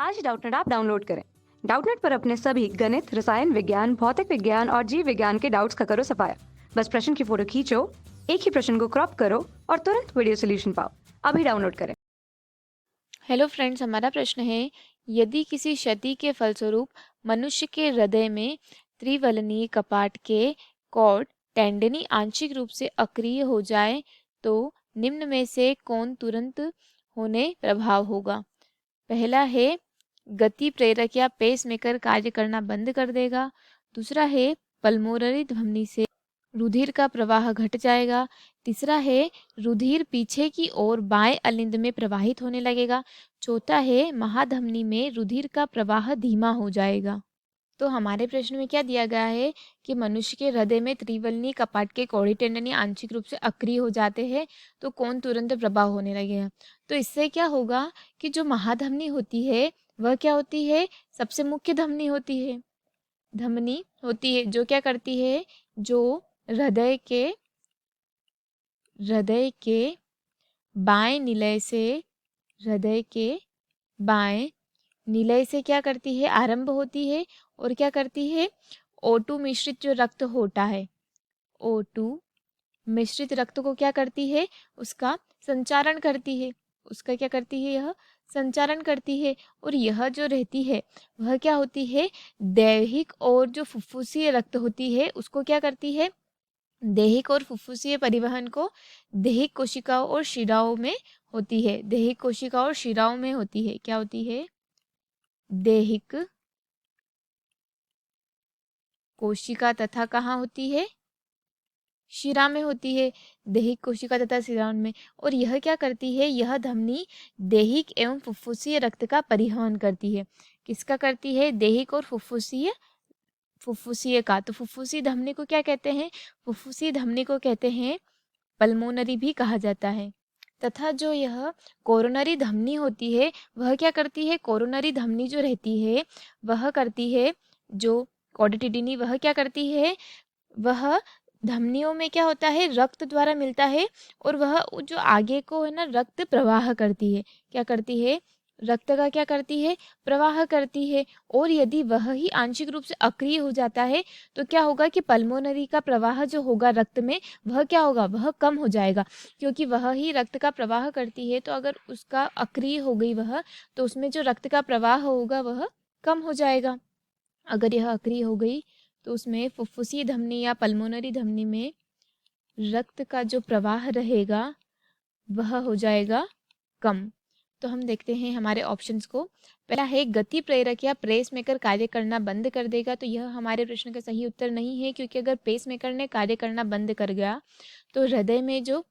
आज ही Doubtnut app download करें। Doubtnut पर अपने सभी गणित, रसायन विज्ञान, भौतिक विज्ञान और जीव विज्ञान के डाउट्स का करो सफाया। बस प्रश्न की फोटो खींचो, एक ही प्रश्न को क्रॉप करो और तुरंत वीडियो सोल्यूशन पाओ। अभी डाउनलोड करें। हेलो फ्रेंड्स, हमारा प्रश्न है, यदि किसी क्षति के फलस्वरूप मनुष्य के हृदय में त्रिवलनीय कपाट के कॉर्ड टेंडनी आंशिक रूप से अक्रिय हो जाए तो निम्न में से कौन तुरंत होने प्रभाव होगा। पहला है, गति प्रेरक या पेसमेकर कार्य करना बंद कर देगा। दूसरा है, पल्मोनरी धमनी से रुधिर का प्रवाह घट जाएगा। तीसरा है, रुधिर पीछे की ओर बाएं अलिंद में प्रवाहित होने लगेगा। चौथा है, महाधमनी में रुधिर का प्रवाह धीमा हो जाएगा। तो हमारे प्रश्न में क्या दिया गया है कि मनुष्य के हृदय में त्रिवलनी कपाट के कॉर्डी टेंडनी आंशिक रूप से अक्रिय हो जाते हैं तो कौन तुरंत प्रभाव होने लगेगा। तो इससे क्या होगा कि जो महाधमनी होती है वह क्या होती है, सबसे मुख्य धमनी होती है, धमनी होती है जो क्या करती है, जो हृदय के बाएं निलय से हृदय के बाएं निलय से क्या करती है, आरंभ होती है और क्या करती है, O2 मिश्रित जो रक्त होता है, O2 मिश्रित रक्त को क्या करती है, उसका संचारण करती है, उसका क्या करती है, यह संचारण करती है। और यह जो रहती है वह क्या होती है, दैहिक और जो फुफ्फुसीय रक्त होती है उसको क्या करती है, दैहिक और फुफ्फुसीय परिवहन को दैहिक कोशिकाओं और शिराओं में होती है, दैहिक कोशिकाओं और शिराओं में होती है। क्या होती है, दैहिक कोशिका तथा कहाँ होती है, शिरा में होती है, दैहिक कोशिका तथा शिरा में। और यह क्या करती है, यह धमनी दैहिक एवं फुफ्फुसीय रक्त का परिवहन करती है। किसका करती है, दैहिक और फुफ्फुसीय का। तो फुफ्फुसी धमनी को क्या कहते हैं, फुफ्फुसी धमनी को कहते हैं पल्मोनरी भी कहा जाता है। तथा जो यह कोरोनरी धमनी होती है वह क्या करती है, कोरोनरी धमनी जो रहती है वह करती है, जो कॉर्डिटिडिनी वह क्या करती है, वह धमनियों में क्या होता है, रक्त द्वारा मिलता है और वह जो आगे को है ना रक्त प्रवाह करती है, क्या करती है, रक्त का क्या करती है, प्रवाह करती है। और यदि वह ही आंशिक रूप से अक्रिय हो जाता है तो क्या होगा कि पल्मोनरी का प्रवाह जो होगा रक्त में वह क्या होगा, वह कम हो जाएगा, क्योंकि वह ही रक्त का प्रवाह करती है। तो अगर उसका अक्रिय हो गई वह, तो उसमें जो रक्त का प्रवाह होगा वह कम हो जाएगा। अगर यह अक्रिय हो गई तो उसमें फुफ्फुसी धमनी या पल्मोनरी धमनी में रक्त का जो प्रवाह रहेगा वह हो जाएगा कम। तो हम देखते हैं हमारे ऑप्शंस को। पहला है, गति प्रेरक या पेसमेकर कार्य करना बंद कर देगा। तो यह हमारे प्रश्न का सही उत्तर नहीं है, क्योंकि अगर पेसमेकर ने कार्य करना बंद कर गया तो हृदय में जो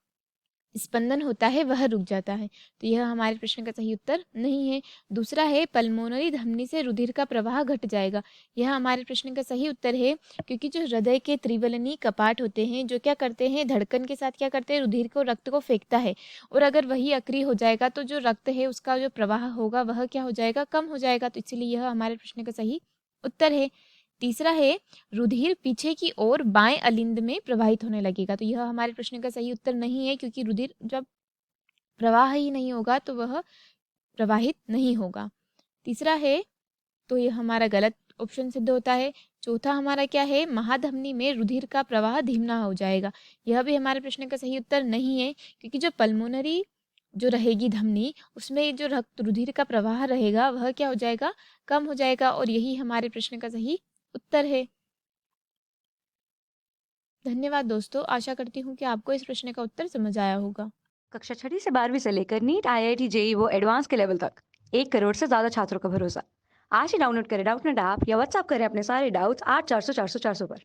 स्पंदन होता है वह रुक जाता है। तो यह हमारे प्रश्न का सही उत्तर नहीं है। दूसरा है, पल्मोनरी धमनी से रुधिर का प्रवाह घट जाएगा। यह हमारे प्रश्न का सही उत्तर है, क्योंकि जो हृदय के त्रिवलनी कपाट होते हैं जो क्या करते हैं, धड़कन के साथ क्या करते हैं, रुधिर को, रक्त को फेंकता है। और अगर वही अक्रिय हो जाएगा तो जो रक्त है उसका जो प्रवाह होगा वह क्या हो जाएगा, कम हो जाएगा। तो इसलिए यह हमारे प्रश्न का सही उत्तर है। तीसरा है, रुधिर पीछे की ओर बाएं अलिंद में प्रवाहित होने लगेगा। तो यह हमारे प्रश्न का सही उत्तर नहीं है, क्योंकि रुधिर जब प्रवाह ही नहीं होगा तो वह प्रवाहित नहीं होगा। तीसरा है, तो यह हमारा गलत ऑप्शन सिद्ध होता है। चौथा हमारा क्या है, महाधमनी में रुधिर का प्रवाह धीमा हो जाएगा। यह भी हमारे प्रश्न का सही उत्तर नहीं है, क्योंकि जो पल्मोनरी जो रहेगी धमनी उसमें जो रक्त रुधिर का प्रवाह रहेगा वह क्या हो जाएगा, कम हो जाएगा। और यही हमारे प्रश्न का सही उत्तर है। धन्यवाद दोस्तों, आशा करती हूँ कि आपको इस प्रश्न का उत्तर समझ आया होगा। कक्षा 6 से 12वीं से लेकर नीट, IIT, जेई वो एडवांस के लेवल तक 1 करोड़ से ज्यादा छात्रों का भरोसा। आज ही डाउनलोड करें डाउटनेट ऐप या व्हाट्सएप करें अपने सारे डाउट्स 8400 400 400 पर।